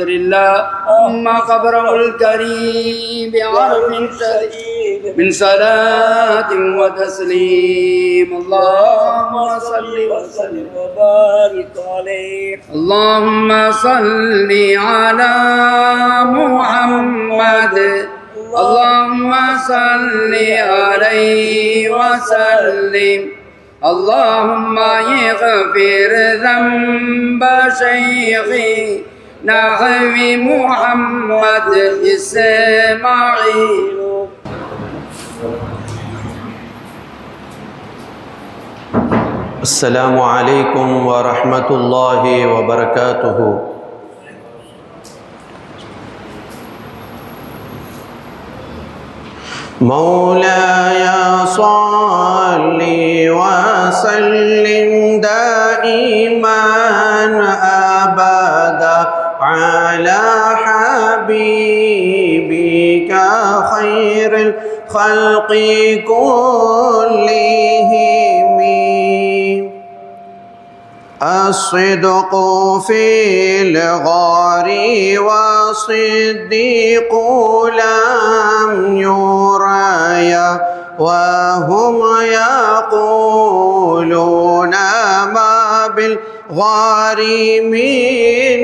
بقدر الله ما قبره الكريم بعرف شديد من صلاة وتسليم اللهم صل وسلم وبارك عليه اللهم صل على محمد اللهم صل عليه وسلم اللهم اغفر ذنب شيخي نحوي محمد إسماعيل. السلام عليكم ورحمة الله وبركاته. مولاي صل وسلم دائما أبدا على حبيبك خير الخلق كلهم. الصدق في الغار والصديق لم يرى وهم يقولون ما بالغار من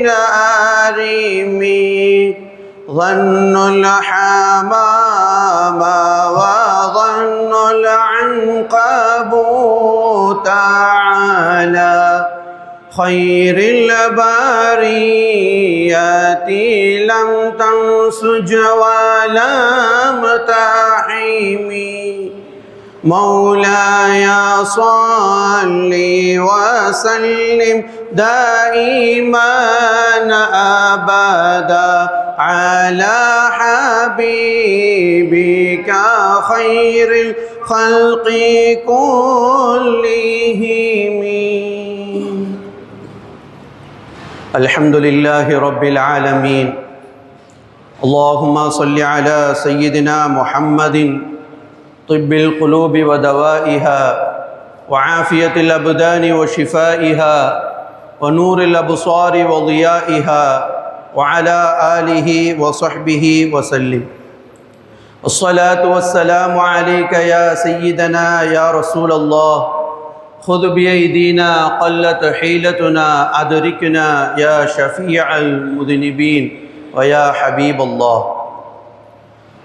آرم. ظن الحمام وظن العنقبوت على خير البريات لم تنسج ولم تحم. مولاي صل وسلم دائما أبدا على حبيبك خير الخلق كلهم. الحمد لله رب العالمين. اللهم صل على سيدنا محمد طب القلوب ودوائها وعافية الأبدان وشفائها ونور الأبصار وضيائها وعلى آله وصحبه وسلم. الصلاة والسلام عليك يا سيدنا يا رسول الله. خذ بأيدينا قلت حيلتنا أدركنا يا شفيع المذنبين ويا حبيب الله.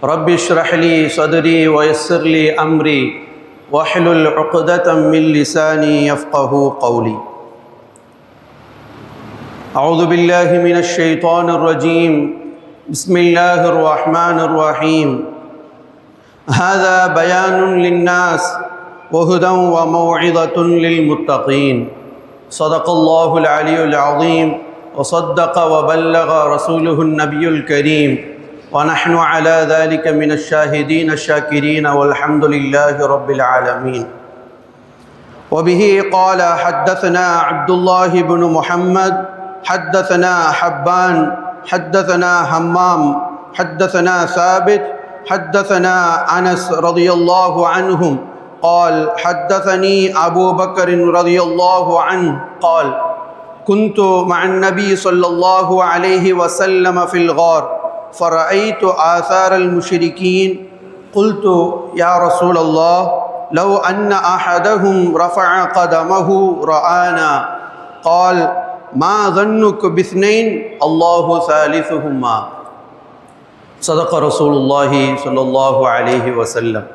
رب اشرح لي صدري ويسر لي أمري واحلل عقدة من لساني يفقه قولي. أعوذ بالله من الشيطان الرجيم. بسم الله الرحمن الرحيم. هذا بيان للناس وهدى وموعظة للمتقين. صدق الله العلي العظيم وصدق وبلغ رسوله النبي الكريم ونحن على ذلك من الشاهدين الشاكرين والحمد لله رب العالمين. وبه قال حدثنا عبد الله بن محمد حدثنا حبان حدثنا همام حدثنا ثابت حدثنا أنس رضي الله عنهم قال حدثني أبو بكر رضي الله عنه قال كنت مع النبي صلى الله عليه وسلم في الغار فرأيت آثار المشركين قلت يا رسول الله لو أن أحدهم رفع قدمه رآنا. قال ما ظنك باثنين الله ثالثهما. صدق رسول الله صلى الله عليه وسلم.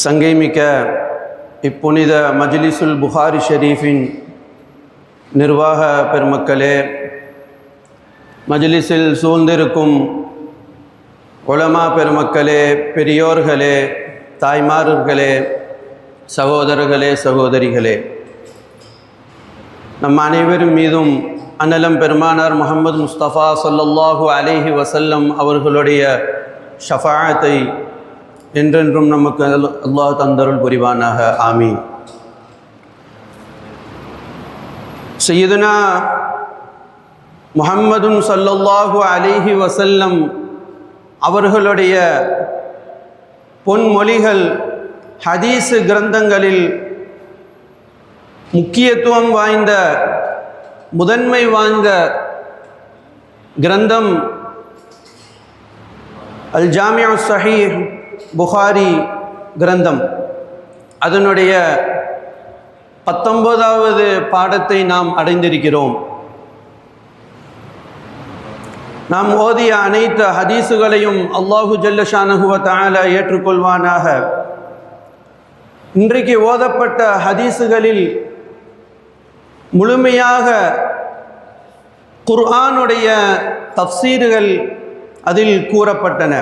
சங்கைமிக்க இப்புனித மஜ்லிஸுல் புகாரி ஷரீஃபின் நிர்வாக பெருமக்களே, மஜ்லிஸில் சூழ்ந்திருக்கும் உலமா பெருமக்களே, பெரியோர்களே, தாய்மார்களே, சகோதரர்களே, சகோதரிகளே, நம் அனைவரும் மீதும் அன்னலம் பெருமானார் முஹம்மது முஸ்தபா ஸல்லல்லாஹு அலைஹி வஸல்லம் அவர்களுடைய ஷஃபாஅத்தை என்றென்றும் நமக்கு அல்லாஹ் தந்தருள் புரிவானாக. ஆமீன். சையதுனா முஹம்மதுன் ஸல்லல்லாஹு அலைஹி வஸல்லம் அவர்களுடைய பொன்மொழிகள் ஹதீஸ் கிரந்தங்களில் முக்கியத்துவம் வாய்ந்த முதன்மை வாய்ந்த கிரந்தம் அல் ஜாமியா சஹீஹ் புகாரி கிரந்தம். அதனுடைய 19வது பாடத்தை நாம் அடைந்திருக்கிறோம். நாம் ஓதிய அனைத்து ஹதீஸுகளையும் அல்லாஹு ஜல்ல ஷானஹு வ தஆலா ஏற்றுக்கொள்வானாக. இன்றைக்கு ஓதப்பட்ட ஹதீஸுகளில் முழுமையாக குர்ஆனுடைய தஃப்சீர்கள் அதில் கூறப்பட்டன.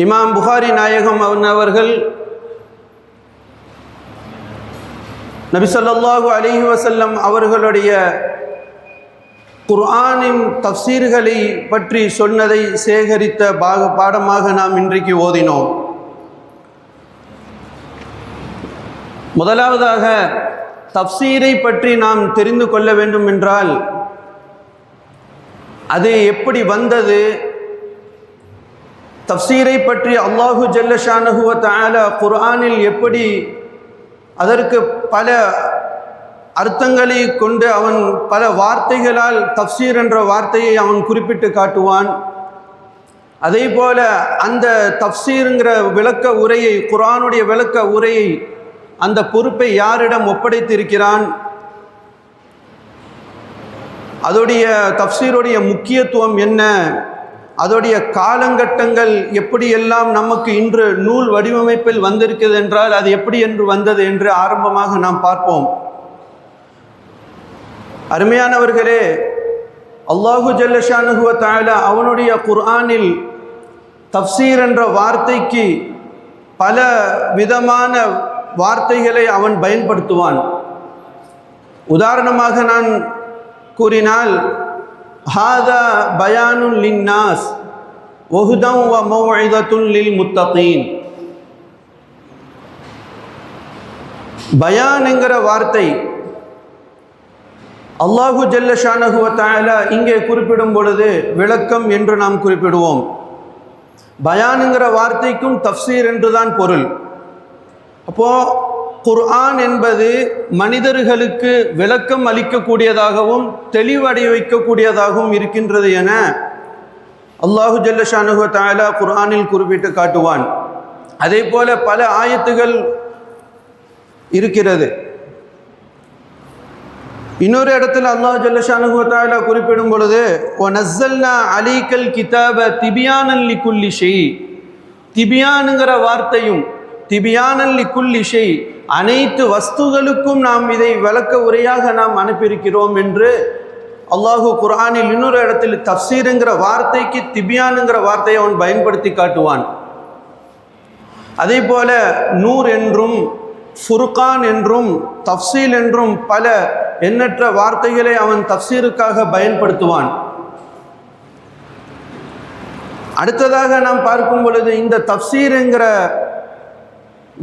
இமாம் புகாரி நாயகம் அவர்கள் நபி ஸல்லல்லாஹு அலைஹி வஸல்லம் அவர்களுடைய குர்ஆனின் தஃப்சீர்களை பற்றி சொன்னதை சேகரித்த பாடமாக நாம் இன்றைக்கு ஓதினோம். முதலாவதாக தஃப்சீரை பற்றி நாம் தெரிந்து கொள்ள வேண்டும் என்றால் அது எப்படி வந்தது, தஃப்சீரை பற்றி அல்லாஹு ஜல்ல ஷானஹு வ தஆலா குர்ஆனில் எப்படி அதற்கு பல அர்த்தங்களை கொண்டு அவன் பல வார்த்தைகளால் தஃப்சீர் என்ற வார்த்தையை அவன் குறிப்பிட்டு காட்டுவான். அதே போல அந்த தஃப்சீருங்கிற விளக்க உரையை, குர்ஆனுடைய விளக்க உரையை, அந்த பொறுப்பை யாரிடம் ஒப்படைத்திருக்கிறான், அதோடைய தஃப்சீருடைய முக்கியத்துவம் என்ன, அதோடைய காலங்கட்டங்கள் எப்படியெல்லாம் நமக்கு இன்று நூல் வடிவமைப்பில் வந்திருக்கிறது என்றால் அது எப்படி என்று வந்தது என்று ஆரம்பமாக நாம் பார்ப்போம். அருமையானவர்களே, அல்லாஹு ஜல்ல ஷானஹு வ தஆலா அவனுடைய குர்ஆனில் தஃப்சீர் என்ற வார்த்தைக்கு பல விதமான வார்த்தைகளை அவன் பயன்படுத்துவான். உதாரணமாக நான் கூறினால், ஹாதா பயானுன் லின்னாஸ் வஹுதன் வ மௌஇதத்துன் லில் முத்தகீன். பயான் என்கிற வார்த்தை அல்லாஹு ஜல்ல ஷானஹு வ தஆலா இங்கே குறிப்பிடும் பொழுது விளக்கம் என்று நாம் குறிப்பிடுவோம். பயானுங்கிற வார்த்தைக்கும் தஃப்சீர் என்றுதான் பொருள். அப்போது குர்ஆன் என்பது மனிதர்களுக்கு விளக்கம் அளிக்கக்கூடியதாகவும் தெளிவடைய வைக்கக்கூடியதாகவும் இருக்கின்றது என அல்லாஹு ஜல்ல ஷானஹு வ தஆலா குர்ஆனில் குறிப்பிட்டு காட்டுவான். அதே போல பல ஆயத்துகள் இருக்கிறது. இன்னொரு இடத்துல அல்லாஹ் ஜல்ல ஷானஹு வ தஆலா குறிப்பிடும் பொழுது வநஸ்ஸல்னா அலைக்கல் கிதாப திபியானன் லிகுல்லி ஷை. திபியானுங்கிற வார்த்தையும் திபியானன் லிகுல்லி ஷை, அனைத்து வஸ்துகளுக்கும் நாம் இதை விளக்க உரையாக நாம் அனுப்பியிருக்கிறோம் என்று அல்லாஹு குர்ஆனில் இன்னொரு இடத்தில் தஃப்சீருங்கிற வார்த்தைக்கு திபியானுங்கிற வார்த்தையை அவன் பயன்படுத்தி காட்டுவான். அதே போல நூர் என்றும் ஃபுர்கான் என்றும் தஃப்சீல் என்றும் பல எண்ணற்ற வார்த்தைகளை அவன் தஃப்சீருக்காக பயன்படுத்துவான். அடுத்ததாக நாம் பார்க்கும் பொழுது இந்த தஃப்சீர் என்கிற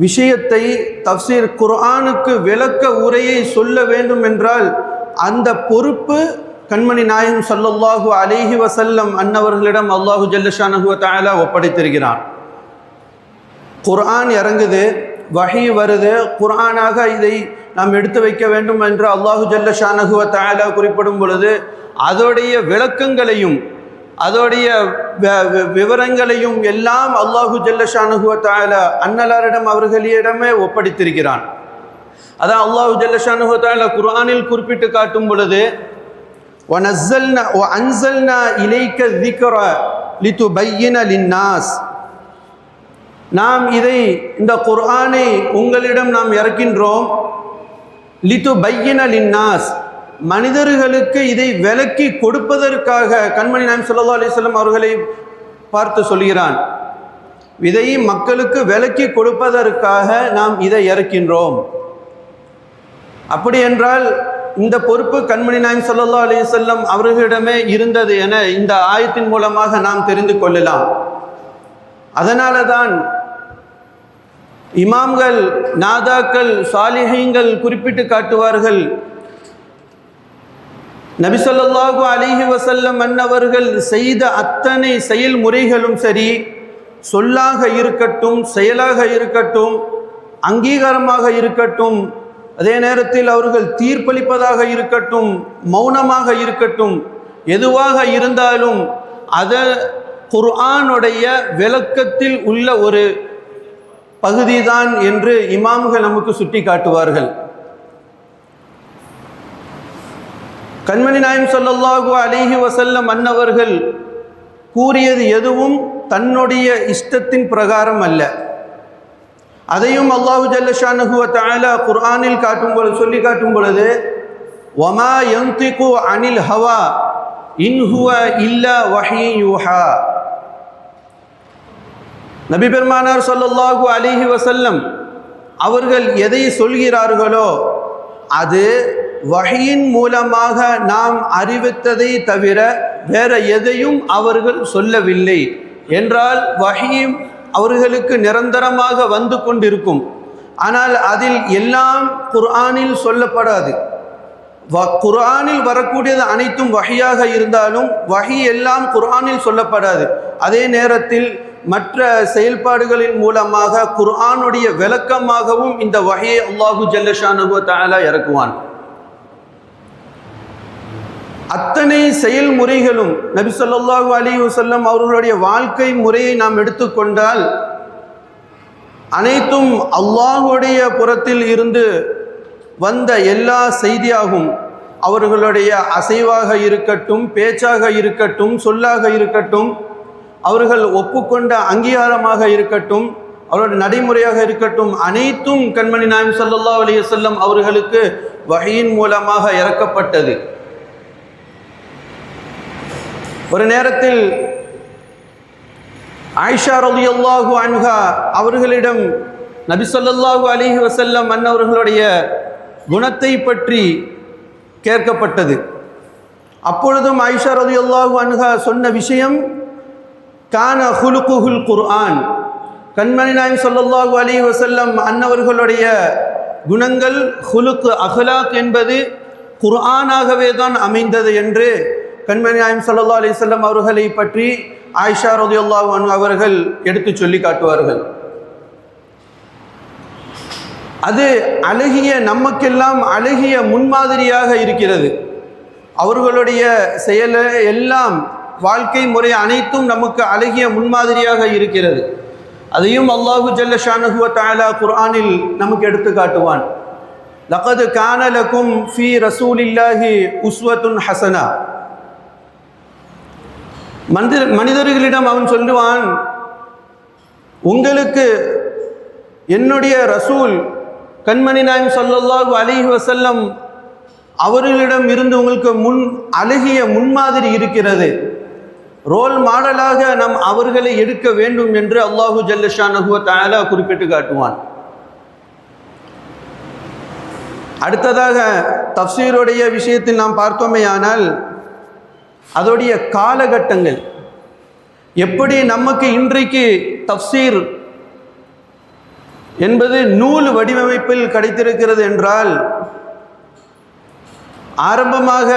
விஷயத்தை, தஃப்சீர் குர்ஆனுக்கு விளக்க உரையை சொல்ல வேண்டும் என்றால் அந்த பொறுப்பு கண்மணி நாயகம் ஸல்லல்லாஹு அலைஹி வஸல்லம் அன்னவர்களிடம் அல்லாஹு ஜல்ல ஷானஹு வ தஆலா ஒப்படைத்திருக்கிறான். குர்ஆன் இறங்குது, வஹி வருது, குர்ஆனாக இதை நாம் எடுத்து வைக்க வேண்டும் என்று அல்லாஹு ஜல்ல ஷானஹு வ தஆலா குறிப்பிடும் பொழுது அதோடைய விளக்கங்களையும் அதோடைய விவரங்களையும் எல்லாம் அல்லாஹு ஜல்ல ஷானஹு வ தஆலா அன்னலாரிடம் அவர்களிடமே ஒப்படைத்திருக்கிறான். அதான் அல்லாஹு ஜல்ல ஷானஹு வ தஆலா குர்ஆனில் குறிப்பிட்டு காட்டும் பொழுது வநஸ்ஸல்னா வஅன்ஸல்னா இலைக்க ذிக்ர லிதுபய்யின லின்னாஸ். நாம் இதை, இந்த குர்ஆனை உங்களிடம் நாம் இறக்கின்றோம். லிதுபய்யின லின்னாஸ், மனிதர்களுக்கு இதை விளக்கி கொடுப்பதற்காக கண்மணி நாயகம் ஸல்லல்லாஹு அலைஹி வஸல்லம் அவர்களை பார்த்து சொல்கிறான். இதை மக்களுக்கு விளக்கி கொடுப்பதற்காக நாம் இதை இறக்கின்றோம். அப்படி என்றால் இந்த பொறுப்பு கண்மணி நாயகம் ஸல்லல்லாஹு அலைஹி வஸல்லம் அவர்களிடமே இருந்தது என இந்த ஆயத்தின் மூலமாக நாம் தெரிந்து கொள்ளலாம். அதனால தான் இமாம்கள், நாதாக்கள், சாலிஹீன்கள் குறிப்பிட்டு காட்டுவார்கள், நபி ஸல்லல்லாஹு அலைஹி வஸல்லம் அன்னவர்கள் செய்த அத்தனை செயல்முறைகளும் சரி, சொல்லாக இருக்கட்டும், செயலாக இருக்கட்டும், அங்கீகாரமாக இருக்கட்டும், அதே நேரத்தில் அவர்கள் தீர்ப்பளிப்பதாக இருக்கட்டும், மௌனமாக இருக்கட்டும், எதுவாக இருந்தாலும் அதை குர்ஆனுடைய விளக்கத்தில் உள்ள ஒரு பகுதிதான் என்று இமாம்கள் நமக்கு சுட்டி காட்டுவார்கள். கண்மணி நாயகம் ஸல்லல்லாஹு அலைஹி வஸல்லம் அன்னவர்கள் கூறியது எதுவும் தன்னுடைய இஷ்டத்தின் பிரகாரம் அல்ல. அதையும் அல்லாஹு ஜல்ல ஷானஹு வ தஆலா குர்ஆனில் சொல்லி காட்டும் பொழுது வமா யன்திகு அனில் ஹவா இன் ஹுவ இல்லா வஹ்யு யூஹா. நபி பெருமானார் ஸல்லல்லாஹு அலைஹி வஸல்லம் அவர்கள் எதை சொல்கிறார்களோ அது வஹியின் மூலமாக நாம் அறிவித்ததை தவிர வேற எதையும் அவர்கள் சொல்லவில்லை என்றால் வஹி அவர்களுக்கு நிரந்தரமாக வந்து கொண்டிருக்கும். ஆனால் அதில் எல்லாம் குர்ஆனில் சொல்லப்படாது. குர்ஆனில் வரக்கூடியது அனைத்தும் வஹியாக இருந்தாலும் வஹி எல்லாம் குர்ஆனில் சொல்லப்படாது. அதே நேரத்தில் மற்ற செயல்பாடுகளின் மூலமாக குர்ஆனுடைய விளக்கமாகவும் இந்த வஹியை அல்லாஹு ஜல்ல ஷானஹு வ தஆலா இறக்குவான். அத்தனை செயல்முறைகளும் நபி ஸல்லல்லாஹு அலைஹி வஸல்லம் அவர்களுடைய வாழ்க்கை முறையை நாம் எடுத்துக்கொண்டால் அனைத்தும் அல்லாஹுடைய புறத்தில் இருந்து வந்த எல்லா செய்தியாகும். அவர்களுடைய அசைவாக இருக்கட்டும், பேச்சாக இருக்கட்டும், சொல்லாக இருக்கட்டும், அவர்கள் ஒப்புக்கொண்ட அங்கீகாரமாக இருக்கட்டும், அவருடைய நடைமுறையாக இருக்கட்டும், அனைத்தும் கண்மணி நாயகம் ஸல்லல்லாஹு அலைஹி வஸல்லம் அவர்களுக்கு வஹியின் மூலமாக இறக்கப்பட்டது. ஒரு நேரத்தில் ஆயிஷா ரலியல்லாஹு அன்ஹா அவர்களிடம் நபி ஸல்லல்லாஹு அலைஹி வஸல்லம் அன்னவர்களுடைய குணத்தை பற்றி கேட்கப்பட்டது. அப்பொழுதும் ஆயிஷா ரலியல்லாஹு அன்ஹா சொன்ன விஷயம் கான ஹுலுகுல் குர்ஆன். கண்மணி நாயகம் ஸல்லல்லாஹு அலைஹி வஸல்லம் அன்னவர்களுடைய குணங்கள் ஹுலுக் அஹ்லாக் என்பது குர்ஆனாகவே தான் அமைந்தது என்று கண்மணி நாயகம் ஸல்லல்லாஹு அலைஹி வஸல்லம் அவர்களை பற்றி ஆயிஷா ரலியல்லாஹு அன்ஹா அவர்கள் எடுத்து சொல்லி காட்டுவார்கள். அது அழகிய, நமக்கெல்லாம் அழகிய முன்மாதிரியாக இருக்கிறது. அவர்களுடைய செயல் எல்லாம், வாழ்க்கை முறை அனைத்தும் நமக்கு அழகிய முன்மாதிரியாக இருக்கிறது. அதையும் அல்லாஹு ஜல்ல ஷானஹு வ தஆலா குர்ஆனில் நமக்கு எடுத்து காட்டுவான். லகத் கான லகும் ஃபீ ரசூலில்லாஹி உஸ்வத்துன் ஹஸனா. மனிதர்களிடம் அவன் சொல்லுவான், உங்களுக்கு என்னுடைய ரசூல் கண்மணி நாயகம் ஸல்லல்லாஹு அலைஹி வஸல்லம் அவர்களிடம் இருந்து உங்களுக்கு அழகிய முன்மாதிரி இருக்கிறது. ரோல் மாடலாக நாம் அவர்களை எடுக்க வேண்டும் என்று அல்லாஹு ஜல்ல ஷானஹு வ தஆலா குறிப்பிட்டு காட்டுவான். அடுத்ததாக தஃப்சீருடைய விஷயத்தில் நாம் பார்த்தோமேயானால் அதோடைய காலகட்டங்கள் எப்படி நமக்கு இன்றைக்கு தஃப்சீர் என்பது நூல் வடிவமைப்பில் கிடைத்திருக்கிறது என்றால், ஆரம்பமாக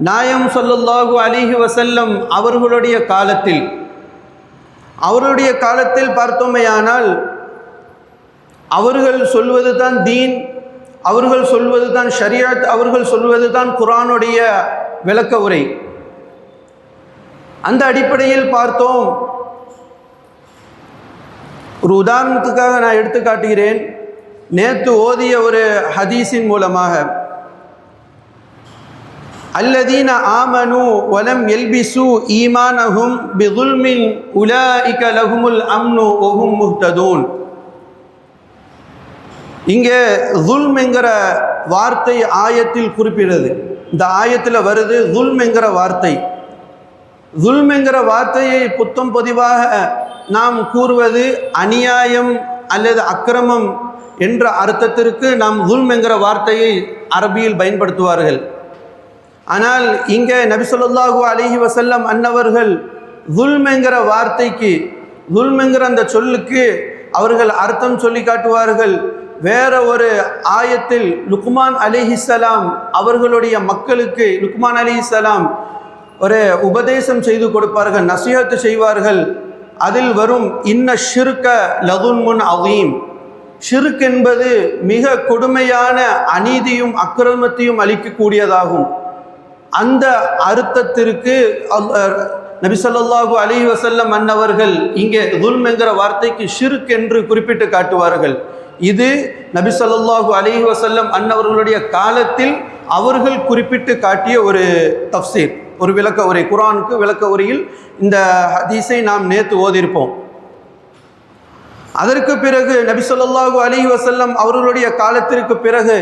நாயகம் ஸல்லல்லாஹு அலைஹி வஸல்லம் அவர்களுடைய காலத்தில் பார்த்தோமேயானால் அவர்கள் சொல்வது தான் தீன், அவர்கள் சொல்வது தான் ஷரியத், அவர்கள் சொல்வது தான் குர்ஆனுடைய விளக்க உரை. அந்த அடிப்படையில் பார்த்தோம். ஒரு உதாரணத்துக்காக நான் எடுத்து காட்டுகிறேன். நேற்று ஓதிய ஒரு ஹதீஸின் மூலமாக, அல்லதீன ஆமனு வலம் எல்பிசு ஈமானஹும் பிதுல்மின் உலாஇக லஹுமுல் அம்னு வஹும் முஹ்ததூன். இங்கே துல்ம் என்கிற வார்த்தை ஆயத்தில் குறிப்பிடுறது. இந்த ஆயத்தில் வருது துல்ம் என்கிற வார்த்தை. துல்ம் என்கிற வார்த்தையை புத்தம் பொதிவாக நாம் கூறுவது அநியாயம் அல்லது அக்கிரமம் என்ற அர்த்தத்திற்கு நாம் துல்ம் என்கிற வார்த்தையை அரபியில் பயன்படுத்துவார்கள். ஆனால் இங்கே நபி ஸல்லல்லாஹு அலைஹி வஸல்லம் அன்னவர்கள் துல்ம் என்கிற வார்த்தைக்கு, துல்ம் என்கிற அந்த சொல்லுக்கு அவர்கள் அர்த்தம் சொல்லி காட்டுவார்கள். வேற ஒரு ஆயத்தில் லுக்மான் அலைஹிஸ்ஸலாம் அவர்களுடைய மக்களுக்கு லுக்மான் அலைஹிஸ்ஸலாம் ஒரு உபதேசம் செய்து கொடுப்பார்கள், நசிஹத்து செய்வார்கள். அதில் வரும் இன்ன ஷிர்க லதுல்முன் அதீம். ஷிர்க் என்பது மிக கொடுமையான அநீதியும் அக்கிரமத்தையும் அளிக்கக்கூடியதாகும். அந்த அர்த்தத்திற்கு நபி ஸல்லல்லாஹு அலைஹி வஸல்லம் அன்னவர்கள் இங்கே துல்ம் என்கிற வார்த்தைக்கு ஷிர்க் என்று குறிப்பிட்டு காட்டுவார்கள். இது நபி ஸல்லல்லாஹு அலைஹி வஸல்லம் அன்னவர்களுடைய காலத்தில் அவர்கள் குறிப்பிட்டு காட்டிய ஒரு தஃப்சீர், ஒரு விளக்க உரை, குர்ஆனுக்கு விளக்க உரையில் இந்த ஹதீஸை நாம் நேற்று ஓதியிருப்போம். அதற்கு பிறகு நபி ஸல்லல்லாஹு அலைஹி வஸல்லம் அவர்களுடைய காலத்திற்கு பிறகு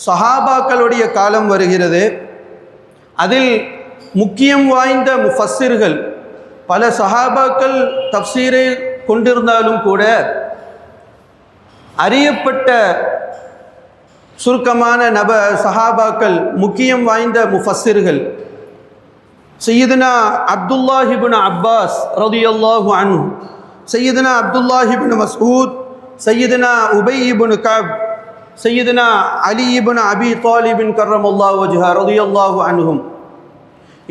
சஹாபாக்களுடைய காலம் வருகிறது. அதில் முக்கியம் வாய்ந்த முஃபஸ்ஸிர்கள், பல சஹாபாக்கள் தஃப்சீரை கொண்டிருந்தாலும் கூட அறியப்பட்ட சுருக்கமான சஹாபாக்கள், முக்கியம் வாய்ந்த முஃபஸ்ஸிர்கள் சையதுனா அப்துல்லாஹ் இப்னு அப்பாஸ் ரலியல்லாஹு அன்ஹு, சையதுனா அப்துல்லாஹ் இப்னு மஸ்ஊத், சையதுனா உபை இப்னு கஅப், சையதுனா அலி இப்னு அபி தாலிப் கர்ரமல்லாஹு வஜ்ஹஹு ரலியல்லாஹு அன்ஹும்,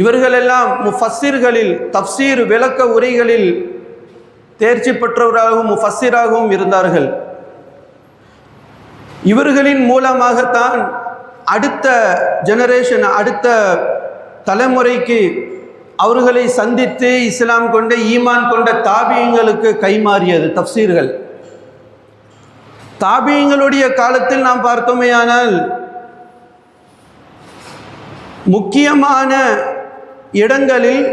இவர்களெல்லாம் முஃபஸ்ஸிர்களில் தஃப்சீர் விளக்க உரைகளில் தேர்ச்சி பெற்றவராகவும் முஃபஸ்ஸிராகவும் இருந்தார்கள். இவர்களின் மூலமாகத்தான் அடுத்த ஜெனரேஷன், அடுத்த தலைமுறைக்கு அவர்களை சந்தித்து இஸ்லாம் கொண்ட ஈமான் கொண்ட தாபியங்களுக்கு கைமாறியது தஃப்சீர்கள். தாபியங்களுடைய காலத்தில் நாம் பார்த்தோமேயானால் முக்கியமான இடங்களில்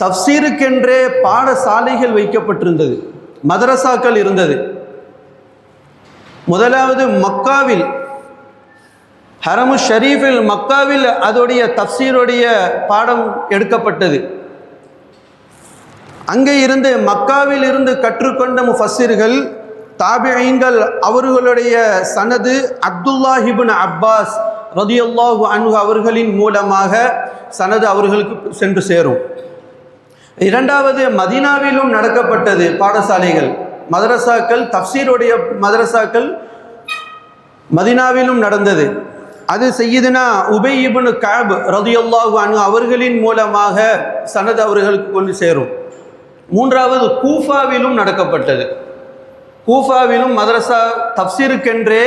தஃப்சீருக்கென்றே பாடசாலைகள் வைக்கப்பட்டிருந்தது, மதரசாக்கள் இருந்தது. முதலாவது மக்காவில், ஹரமு ஷரீஃபில் மக்காவில் அதோடைய தஃப்சீருடைய பாடம் எடுக்கப்பட்டது. அங்கே இருந்து மக்காவில் இருந்து கற்றுக்கொண்ட முஃபஸ்ஸிர்கள் தாபிஈன்கள் அவர்களுடைய சனது அப்துல்லாஹ் இப்னு அப்பாஸ் ரலியல்லாஹு அன்ஹு அவர்களின் மூலமாக சனது அவர்களுக்கு சென்று சேரும். இரண்டாவது மதீனாவிலும் நடக்கப்பட்டது பாடசாலைகள், மதரசாக்கள், தஃப்சீருடைய மதரசாக்கள் மதீனாவிலும் நடந்தது. அது சையதுனா உபை இப்னு கஅப் ரலியல்லாஹு அன்ஹு அவர்களின் மூலமாக சனது அவர்களுக்கு கொண்டு சேரும். மூன்றாவது கூஃபாவிலும் நடக்கப்பட்டது. கூஃபாவிலும் மதரசா தஃப்சீருக்கென்றே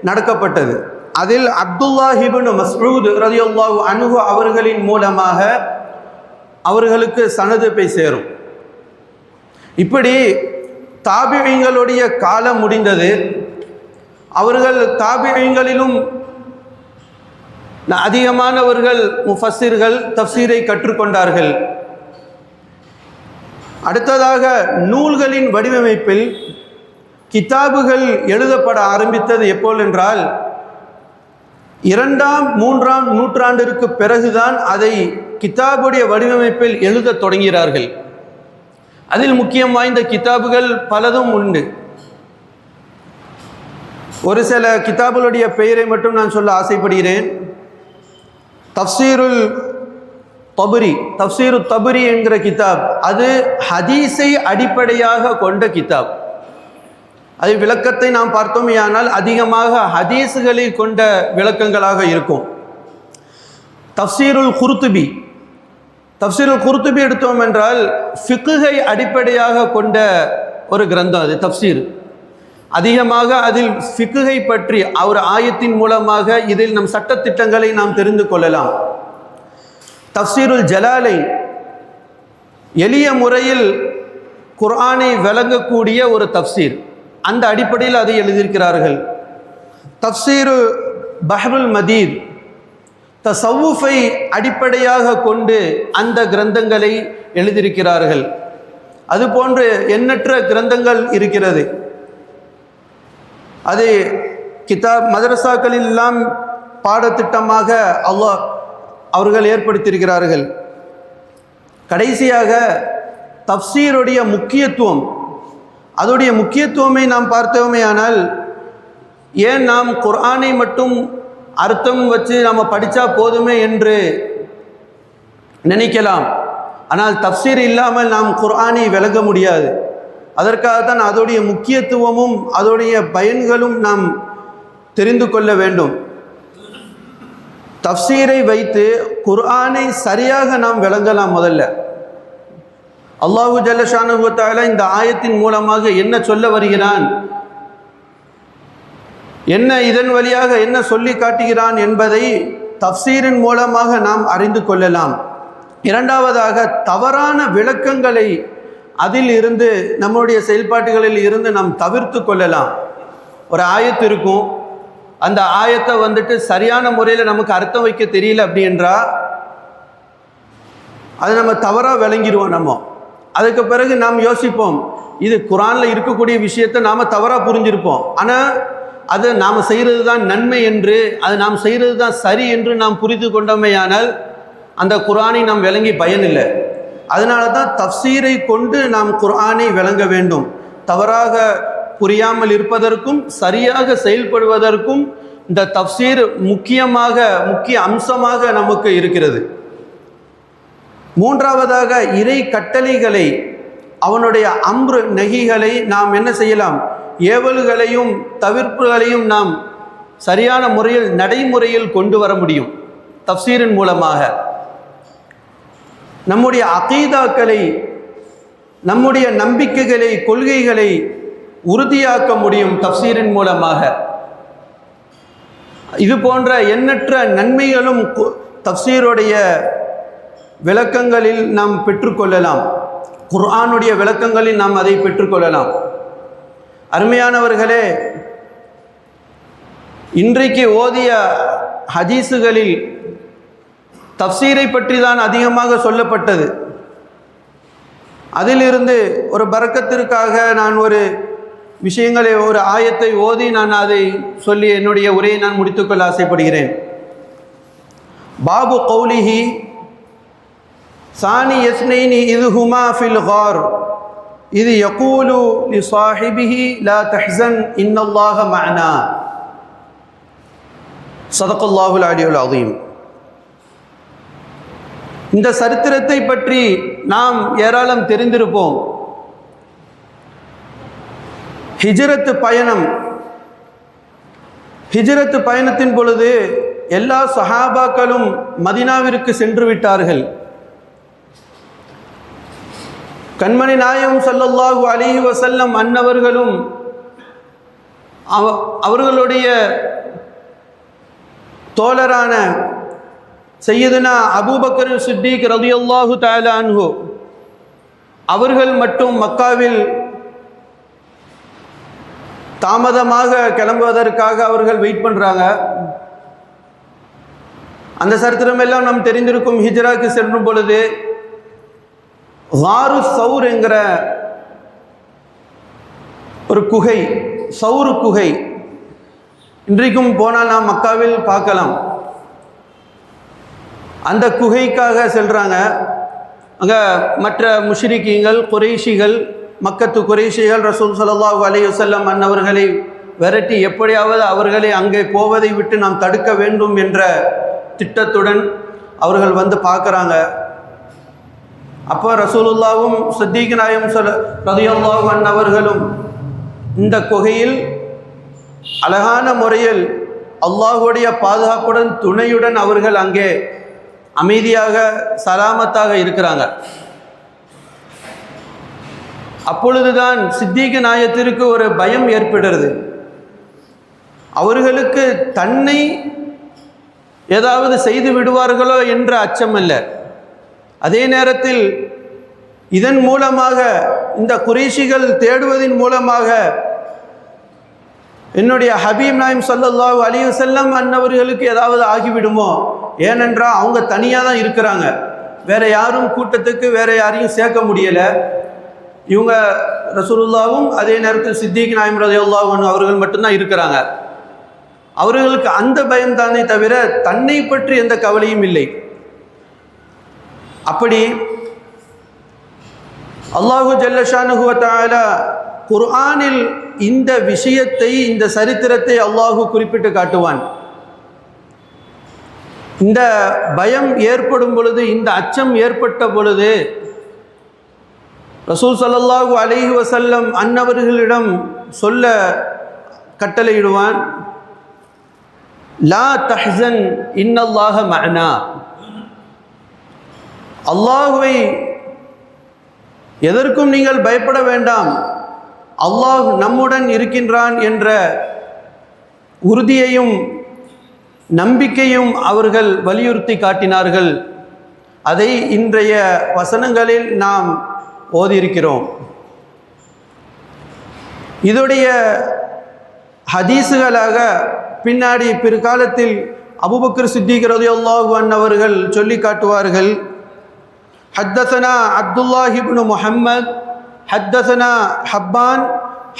நடக்கப்பட்டது. அதில் அப்துல்லாஹ் இப்னு மஸ்ஊத் ரலியல்லாஹு அன்ஹு அவர்களின் மூலமாக அவர்களுக்கு சனது போய் சேரும். இப்படி தாபிஈன்களுடைய காலம் முடிந்தது. அவர்கள் தாபிஈன்களிலும் அதிகமானவர்கள் முஃபஸ்ஸிர்கள் தஃப்சீரை கற்றுக்கொண்டார்கள். அடுத்ததாக நூல்களின் வடிவமைப்பில் கிதாபுகள் எழுதப்பட ஆரம்பித்தது எப்போது என்றால் 2ஆம் 3ஆம் நூற்றாண்டிற்கு பிறகுதான் அதை கிதாபுடைய வடிவமைப்பில் எழுத தொடங்கிறார்கள். அதில் முக்கியம் வாய்ந்த கிதாபுகள் பலதும் உண்டு. ஒரு சில கிதாபுகளுடைய பெயரை மட்டும் நான் சொல்ல ஆசைப்படுகிறேன். தஃப்சீருல் தபரி என்கிற கிதாப், அது ஹதீஸை அடிப்படையாக கொண்ட கிதாப். அது விளக்கத்தை நாம் பார்த்தோமேயானால் அதிகமாக ஹதீஸுகளை கொண்ட விளக்கங்களாக இருக்கும். தஃப்சீருல் குர்துபி எடுத்தோம் என்றால் ஃபிக்ஹை அடிப்படையாக கொண்ட ஒரு கிரந்தம். அது தஃப்சீர். அதிகமாக அதில் ஃபிக்ஹை பற்றி ஒரு ஆயத்தின் மூலமாக இதில் நம் சட்டத்திட்டங்களை நாம் தெரிந்து கொள்ளலாம். தஃப்சீருல் ஜலாலைன், எளிய முறையில் குர்ஆனை விளங்கக்கூடிய ஒரு தஃப்சீர், அந்த அடிப்படையில் அதை எழுதியிருக்கிறார்கள். தஃப்சீரு பஹ்ருல் மதீத், தஸவ்வுஃபை அடிப்படையாக கொண்டு அந்த கிரந்தங்களை எழுதியிருக்கிறார்கள். அதுபோன்று எண்ணற்ற கிரந்தங்கள் இருக்கிறது. அது மதரசாக்களில் எல்லாம் பாடத்திட்டமாக அல்லாஹ் அவர்கள் ஏற்படுத்தியிருக்கிறார்கள். கடைசியாக தஃப்சீருடைய முக்கியத்துவம், அதோடைய முக்கியத்துவமை நாம் பார்த்தோமேயானால், ஏன் நாம் குர்ஆனை மட்டும் அர்த்தம் வச்சு நாம் படித்தா போதுமே என்று நினைக்கலாம். ஆனால் தஃப்சீர் இல்லாமல் நாம் குர்ஆனை விளங்க முடியாது. அதற்காகத்தான் அதோடைய முக்கியத்துவமும் அதோடைய பயன்களும் நாம் தெரிந்து கொள்ள வேண்டும். தஃப்சீரை வைத்து குர்ஆனை சரியாக நாம் விளங்கலாம். முதல்ல அல்லாஹு ஜல்ல ஷானஹு வ தஆலா இந்த ஆயத்தின் மூலமாக என்ன சொல்ல வருகிறான், என்ன இதன் வழியாக என்ன சொல்லி காட்டுகிறான் என்பதை தஃப்சீரின் மூலமாக நாம் அறிந்து கொள்ளலாம். இரண்டாவதாக, தவறான விளக்கங்களை அதில் இருந்து நம்முடைய செயல்பாடுகளில் இருந்து நாம் தவிர்த்து கொள்ளலாம். ஒரு ஆயத்து இருக்கும், அந்த ஆயத்தை வந்துட்டு சரியான முறையில் நமக்கு அர்த்தம் வைக்க தெரியல அப்படின்றா அதை நம்ம தவறாக விளங்கிடுவோம். அதுக்கு பிறகு நாம் யோசிப்போம், இது குரானில் இருக்கக்கூடிய விஷயத்தை நாம் தவறாக புரிஞ்சிருப்போம். ஆனால் அது நாம் செய்கிறது தான் நன்மை என்று, அது நாம் செய்கிறது தான் சரி என்று நாம் புரிந்து கொண்டோமேயானால் அந்த குரானை நாம் விளங்கி பயனில்லை. அதனால தான் தஃப்சீரை கொண்டு நாம் குர்ஆனை விளங்க வேண்டும். தவறாக புரியாமல் இருப்பதற்கும் சரியாக செயல்படுவதற்கும் இந்த தஃப்சீர் முக்கிய அம்சமாக நமக்கு இருக்கிறது. மூன்றாவதாக, இறை கட்டளைகளை, அவனுடைய அம்ரு நஹிகளை நாம் என்ன செய்யலாம், ஏவல்களையும் தவிர்ப்புகளையும் நாம் சரியான முறையில் நடைமுறையில் கொண்டு வர முடியும் தஃப்சீரின் மூலமாக. நம்முடைய அகீதாக்களை, நம்முடைய நம்பிக்கைகளை, கொள்கைகளை உறுதியாக்க முடியும் தஃப்சீரின் மூலமாக. இது போன்ற எண்ணற்ற நன்மைகளும் தஃப்சீருடைய விளக்கங்களில் நாம் பெற்றுக்கொள்ளலாம். குர்ஆனுடைய விளக்கங்களில் நாம் அதை பெற்றுக்கொள்ளலாம். அருமையானவர்களே, இன்றைக்கு ஓதிய ஹதீஸுகளில் தஃப்சீரை பற்றி தான் அதிகமாக சொல்லப்பட்டது. அதிலிருந்து ஒரு பரக்கத்திற்காக நான் ஒரு விஷயங்களை, ஒரு ஆயத்தை ஓதி நான் அதை சொல்லி என்னுடைய உரையை நான் முடித்துக்கொள்ள ஆசைப்படுகிறேன். பாபு கௌலிஹி சானி யஸ்னைனி இதுஹுமா ஃபில் கார் இது யகூலு லி சாஹிபிஹி லா தஹ்சன் இன்னல்லாஹ மஅனா. ஸதகல்லாஹுல் அலியுல் அஸீம். இந்த சரித்திரத்தை பற்றி நாம் ஏராளம் தெரிந்திருப்போம். ஹிஜ்ரத் பயணத்தின் பொழுது எல்லா சஹாபாக்களும் மதீனாவிற்கு சென்று விட்டார்கள். கண்மணி நாயகம் ஸல்லல்லாஹு அலைஹி வஸல்லம் அன்னவர்களும் அவர்களுடைய தோழரான சையதுனா அபூபக்கர் சித்திக் ரலியல்லாஹு தஆலா அன்ஹு அவர்கள் மட்டும் மக்காவில் தாமதமாக கிளம்புவதற்காக அவர்கள் வெயிட் பண்ணுறாங்க. அந்த சரித்திரம் எல்லாம் நாம் தெரிந்திருக்கும். ஹிஜ்ராக்கு செல்லும் பொழுது காரு சௌர் என்கிற ஒரு குகை, சௌரு குகை, இன்றைக்கும் போனால் நாம் மக்காவில் பார்க்கலாம். அந்த குகைக்காக செல்கிறாங்க. அங்கே மற்ற முஷ்ரிக்கீங்கள், குறைஷிகள், மக்கத்து குறைஷிகள் ரசூல் ஸல்லல்லாஹு அலைஹி வஸல்லம் அன்னவர்களை விரட்டி எப்படியாவது அவர்களை அங்கே போவதை விட்டு நாம் தடுக்க வேண்டும் என்ற திட்டத்துடன் அவர்கள் வந்து பார்க்குறாங்க. அப்போ ரசூலுல்லாவும் சித்திக் நாயகம் ரலியல்லாஹு அன்ஹு அவர்களும் இந்த குகையில் அழகான முறையில் அல்லாஹ்வுடைய பாதுகாப்புடன் துணையுடன் அவர்கள் அங்கே அமைதியாக சலாமத்தாக இருக்கிறாங்க. அப்பொழுதுதான் சித்திக் நாயகத்திற்கு ஒரு பயம் ஏற்படுகிறது. அவர்களுக்கு தன்னை ஏதாவது செய்து விடுவார்களோ என்ற அச்சம் அல்ல. அதே நேரத்தில் இதன் மூலமாக, இந்த குறைஷிகள் தேடுவதின் மூலமாக என்னுடைய ஹபீப் நாயம் ஸல்லல்லாஹு அலைஹி வஸல்லம் அன்னவர்களுக்கு ஏதாவது ஆகிவிடுமோ, ஏனென்றால் அவங்க தனியாக தான் இருக்கிறாங்க, வேற யாரும் கூட்டத்துக்கு வேற யாரையும் சேர்க்க முடியலை. இவங்க ரசூலுல்லாவும் அதே நேரத்தில் சித்திக் நாயம் ரலியல்லாஹு அன்ஹு அவர்கள் மட்டும்தான் இருக்கிறாங்க. அவர்களுக்கு அந்த பயம்தானே தவிர தன்னை பற்றி எந்த கவலையும் இல்லை. அப்படி அல்லாஹு ஜல்ல ஷானுஹு வ தஆலா குர்ஆனில் இந்த விஷயத்தை, இந்த சரித்திரத்தை அல்லாஹு குறிப்பிட்டு காட்டுவான். இந்த பயம் ஏற்படும் பொழுது, இந்த அச்சம் ஏற்பட்ட பொழுது ரசூல் ஸல்லல்லாஹு அலைஹி வஸல்லம் அன்னவர்களிடம் சொல்ல கட்டளையிடுவான், லா தஹ்சன் இன்னல்லாஹ மஅனா. அல்லாஹ்வை எதற்கும் நீங்கள் பயப்பட வேண்டாம், அல்லாஹ் நம்முடன் இருக்கின்றான் என்ற உறுதியையும் நம்பிக்கையும் அவர்கள் வலியுறுத்தி காட்டினார்கள். அதை இன்றைய வசனங்களில் நாம் ஓதியிருக்கிறோம். இதோடைய ஹதீஸுகளாக பின்னாடி பிற்காலத்தில் அபூபக்கர் சித்திக் ரலியல்லாஹு அன்ஹு அவர்கள் சொல்லி காட்டுவார்கள். ஹத்தஸனா அப்துல்லாஹ் இப்னு முஹம்மத் ஹத்தஸனா ஹப்பான்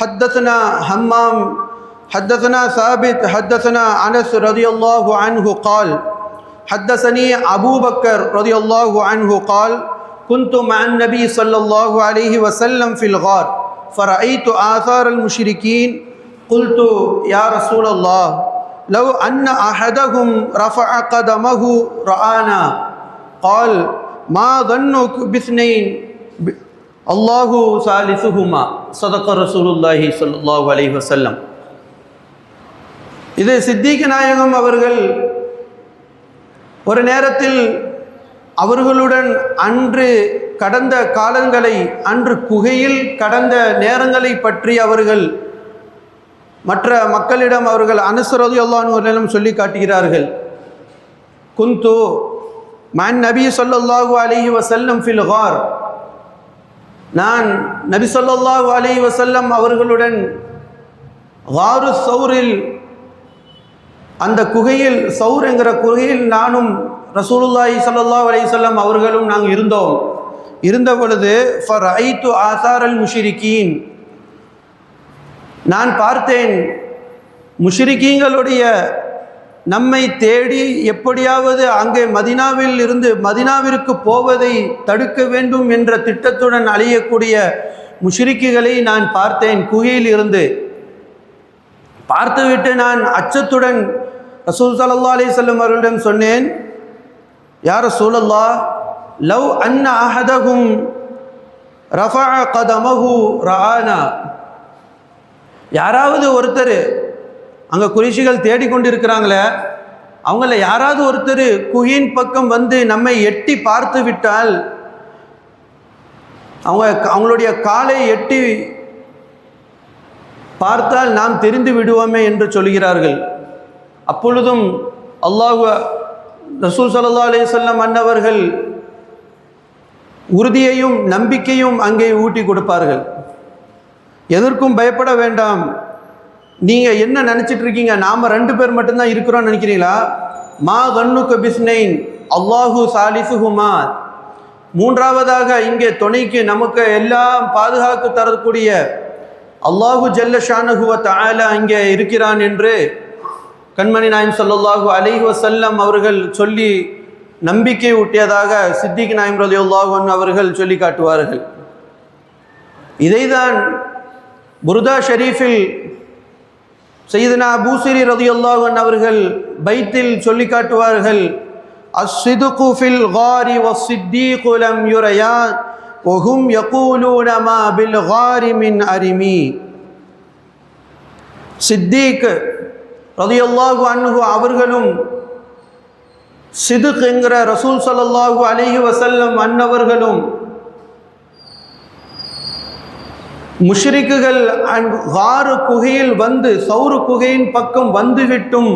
ஹத்தஸனா ஹம்மாம் ஹத்தஸனா சாபித் ஹத்தஸனா அனஸ் ரலியல்லாஹு அன்ஹு قال حدثني أبو بكر رضي الله عنه قال كنت مع النبي صلى الله عليه وسلم في الغار فرأيت آثار المشركين قلت يا رسول الله لو أن أحدهم رفع قدمه رآنا قال ما ظنك باثنين الله ثالثهما صدق رسول الله صلى الله عليه وسلم. இது சித்திக் நாயகம் அவர்கள் ஒரு நேரத்தில் அவர்களுடன் அன்று கடந்த காலங்களை, அன்று குகையில் கடந்த நேரங்களை பற்றி அவர்கள் மற்ற மக்களிடம் அவர்கள் அனஸ் ரலியல்லாஹு அன்ஹு அவர்களிடம் சொல்லி காட்டுகிறார்கள். குந்து மன் நபி ஸல்லல்லாஹு அலைஹி வஸல்லம் ஃபில் கார், நான் நபி ஸல்லல்லாஹு அலைஹி வஸல்லம் அவர்களுடன் காரு சௌரில், அந்த குகையில், சௌர் என்கிற குகையில் நானும் ரசூலுல்லாஹி ஸல்லல்லாஹு அலைஹி வஸல்லம் அவர்களும் நாங்கள் இருந்தோம். இருந்த பொழுது ஃபரைது ஆசாரல் முஷ்ரிகீன், நான் பார்த்தேன் முஷ்ரிக்கீங்களுடைய நம்மை தேடி எப்படியாவது அங்கே மதீனாவில் இருந்து மதீனாவிற்கு போவதை தடுக்க வேண்டும் என்ற திட்டத்துடன் அலையக்கூடிய முஷ்ரிக்குகளை நான் பார்த்தேன். குகையில் இருந்து பார்த்துவிட்டு நான் அச்சத்துடன் ரசூல் ஸல்லல்லாஹு அலைஹி வஸல்லம் அவர்களிடம் சொன்னேன், யா ரசூலல்லாஹ் லவ் அன்ன அஹதஹும் ரஃபஅ கதமஹு ரஆனா, யாராவது ஒருத்தர் அங்கே குறைஷிகள் தேடிக்கொண்டிருக்கிறாங்களே, அவங்கள யாராவது ஒருத்தர் குகையின் பக்கம் வந்து நம்மை எட்டி பார்த்து விட்டால், அவங்களுடைய காலை எட்டி பார்த்தால் நாம் தெரிந்து விடுவோமே என்று சொல்கிறார்கள். அப்பொழுதும் அல்லாஹ் ரசூல் ஸல்லல்லாஹு அலைஹி வஸல்லம் அன்னவர்கள் உறுதியையும் நம்பிக்கையும் அங்கே ஊட்டி கொடுப்பார்கள். எதற்கும் பயப்பட வேண்டாம், நீங்கள் என்ன நினச்சிட்டு இருக்கீங்க, நாம் 2 பேர் மட்டும்தான் இருக்கிறோன்னு நினைக்கிறீங்களா? மா கன்னுக்க பிஸ்னைன் அல்லாஹு சாலிசுஹுமா, மூன்றாவதாக இங்கே துணைக்கு நமக்கு எல்லாம் பாதுகாப்பு தரக்கூடிய அல்லாஹு ஜல்ல ஷானஹு வ தஆலா இங்கே இருக்கிறான் என்று கண்மணி நாயம் ஸல்லல்லாஹு அலைஹி வஸல்லம் அவர்கள் சொல்லி நம்பிக்கை ஊட்டியதாக சித்திக் நாயம் ரலியல்லாஹு அன்ஹு அவர்கள் சொல்லி காட்டுவார்கள். இதைதான் புர்தா ஷரீஃபில் சையதுனா அபூசிரி ரலியல்லாஹு அன்ஹு அவர்கள் பைத்தில் சொல்லி காட்டுவார்கள், அஸ்ஸிதுகு ஃபில் காரி வஸ்ஸித்தீகு லம் யுரயா வஹும் யகூலூன மா பில் காரி மின் அரிமி. சித்தீக் ரலியல்லாஹு அன்ஹு அவர்களும் சிதுக் என்கிற ரசூல் ஸல்லல்லாஹு அலைஹி வஸல்லம் அன்னவர்களும் முஷ்ரிக்குகள் காரு குகையில் வந்து, சௌரு குகையின் பக்கம் வந்துவிட்டும்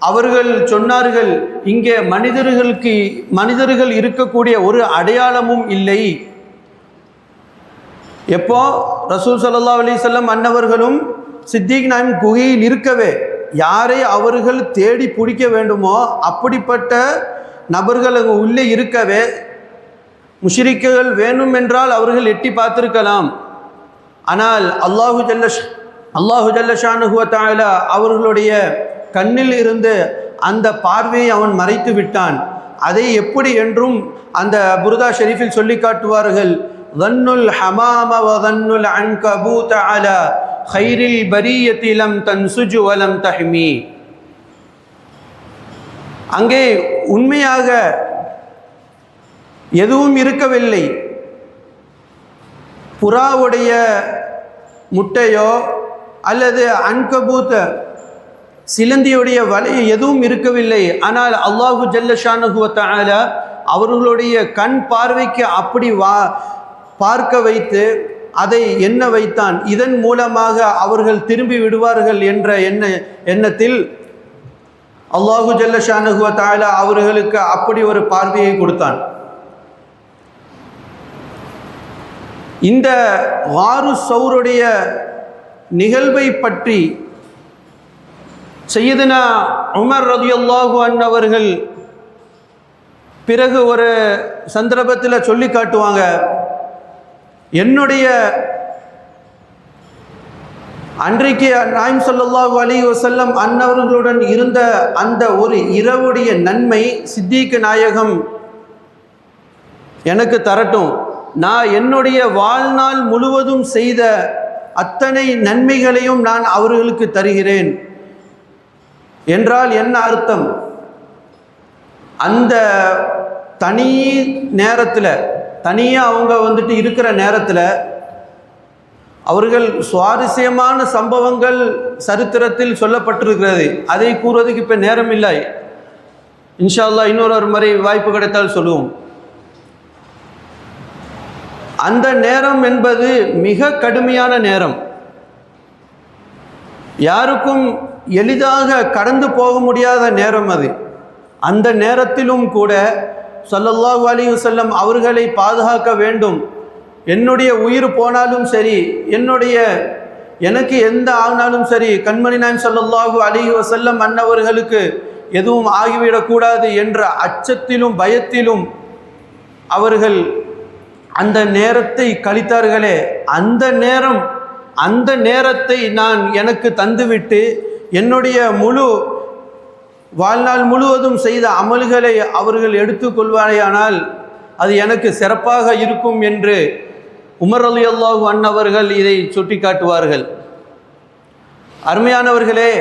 அவர்கள் சொன்னார்கள், இங்கே மனிதர்கள் இருக்கக்கூடிய ஒரு அடையாளமும் இல்லை. எப்போ ரசூல் ஸல்லல்லாஹு அலைஹி வஸல்லம் அன்னவர்களும் சித்திக் நாயம் குகையில் இருக்கவே, யாரை அவர்கள் தேடி பிடிக்க வேண்டுமோ அப்படிப்பட்ட நபர்கள் அங்கே உள்ளே இருக்கவே, முஷ்ரிக்குகள் வேணுமென்றால் அவர்கள் எட்டி பார்த்திருக்கலாம். ஆனால் அல்லாஹு ஜல்ல ஷானஹு வ தஆலா அவர்களுடைய கண்ணில் இருந்து அந்த பார்வையை அவன் மறைத்து விட்டான். அதை எப்படி என்றும் அந்த புர்தா ஷரீஃபில் சொல்லி காட்டுவார்கள், ظنுல் ஹமாம வ ظنுல் அன்கபூத அலா கைரில் பரியத்தி லம் தன்சுஜு வலம் தஹ்மி. அங்கே உண்மையாக எதுவும் இருக்கவில்லை. புறாவுடைய முட்டையோ அல்லது அன்கபூத்த சிலந்தியுடைய வலை எதுவும் இருக்கவில்லை. ஆனால் அல்லாஹு ஜல்ல ஷானஹு வ தஆலா அவர்களுடைய கண் பார்வைக்கு அப்படி பார்க்க வைத்து அதை எண்ண வைத்தான். இதன் மூலமாக அவர்கள் திரும்பி விடுவார்கள் என்ற எண்ணத்தில் அல்லாஹு ஜல்ல ஷானஹு வ தஆலா அவர்களுக்கு அப்படி ஒரு பார்வையை கொடுத்தான். இந்த வாரு சௌருடைய நிகழ்வை பற்றி சையதுனா உமர் ரலியல்லாஹு அன்ஹு அவர்கள் பிறகு ஒரு சந்தர்ப்பத்தில் சொல்லி காட்டுவாங்க, என்னுடைய அன்றைக்கு நாயம் ஸல்லல்லாஹு அலைஹி வஸல்லம் அன்னவர்களுடன் இருந்த அந்த ஒரு இரவுடைய நன்மை சித்திக் நாயகம் எனக்கு தரட்டும். நான் என்னுடைய வாழ்நாள் முழுவதும் செய்த அத்தனை நன்மைகளையும் நான் அவர்களுக்கு தருகிறேன் என்றால் என்ன அர்த்தம்? அந்த தனி நேரத்தில் தனியாக அவங்க இருக்கிற நேரத்தில் அவர்கள் சுவாரஸ்யமான சம்பவங்கள் சரித்திரத்தில் சொல்லப்பட்டிருக்கிறது. அதை கூறுவதற்கு இப்போ நேரம் இல்லை. இன்ஷா அல்லாஹ் இன்னொரு முறை வாய்ப்பு கிடைத்தால் சொல்லுவோம். அந்த நேரம் என்பது மிக கடுமையான நேரம், யாருக்கும் எளிதாக கடந்து போக முடியாத நேரம் அது. அந்த நேரத்திலும் கூட ஸல்லல்லாஹு அலைஹி வஸல்லம் அவர்களை பாதுகாக்க வேண்டும். என்னுடைய உயிர் போனாலும் சரி, எனக்கு எந்த ஆனாலும் சரி, கண்மணி நாயகம் ஸல்லல்லாஹு அலைஹி வஸல்லம் அன்னவர்களுக்கு எதுவும் ஆகிவிடக்கூடாது என்ற அச்சத்திலும் பயத்திலும் அவர்கள் அந்த நேரத்தை கழித்தார்களே. அந்த நேரத்தை நான் எனக்கு தந்துவிட்டு என்னுடைய முழு வாழ்நாள் முழுவதும் செய்த அமல்களை அவர்கள் எடுத்துக்கொள்வாரையானால் அது எனக்கு சிறப்பாக இருக்கும் என்று உமர் ரலியல்லாஹு அன்ஹு அவர்கள் இதை சுட்டி காட்டுவார்கள். அருமையானவர்களே,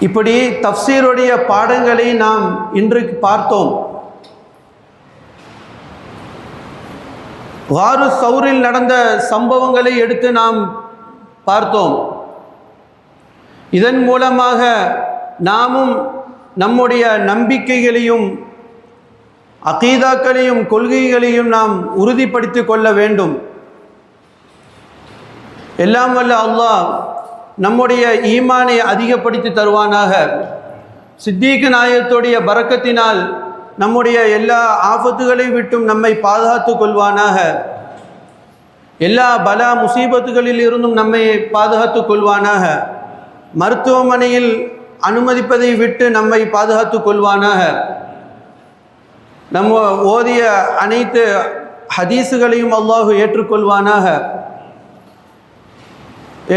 இப்படி தஃப்சீருடைய பாடங்களை நாம் இன்றைக்கு பார்த்தோம். வாரு சௌரில் நடந்த சம்பவங்களை எடுத்து நாம் பார்த்தோம். இதன் மூலமாக நாமும் நம்முடைய நம்பிக்கைகளையும் அகீதாக்களையும் கொள்கைகளையும் நாம் உறுதிப்படுத்தி கொள்ள வேண்டும். எல்லாம் வல்ல அல்லாஹ் நம்முடைய ஈமானை அதிகப்படுத்தி தருவானாக. சித்திக் நாயகத்துடைய பரக்கத்தினால் நம்முடைய எல்லா ஆபத்துகளை விட்டும் நம்மை பாதுகாத்து கொள்வானாக. எல்லா பலா முசீபத்துகளில் இருந்தும் நம்மை பாதுகாத்து கொள்வானாக. மருத்துவமனையில் அனுமதிப்பதை விட்டு நம்மை பாதுகாத்து கொள்வானாக. நம்ம ஓதிய அனைத்து ஹதீஸுகளையும் அல்லாஹ் ஏற்றுக்கொள்வானாக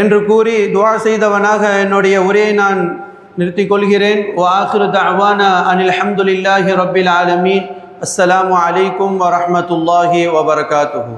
என்று கூறி துஆ செய்தவனாக என்னுடைய உரையை நான் நிறுத்திக் கொள்கிறேன். வஆகிரு தஅவானா அனில் ஹம்துலில்லாஹி ரப்பில் ஆலமீன். அஸ்ஸலாமு அலைக்கும் வரஹ்மத்துல்லாஹி வபரகாத்துஹு.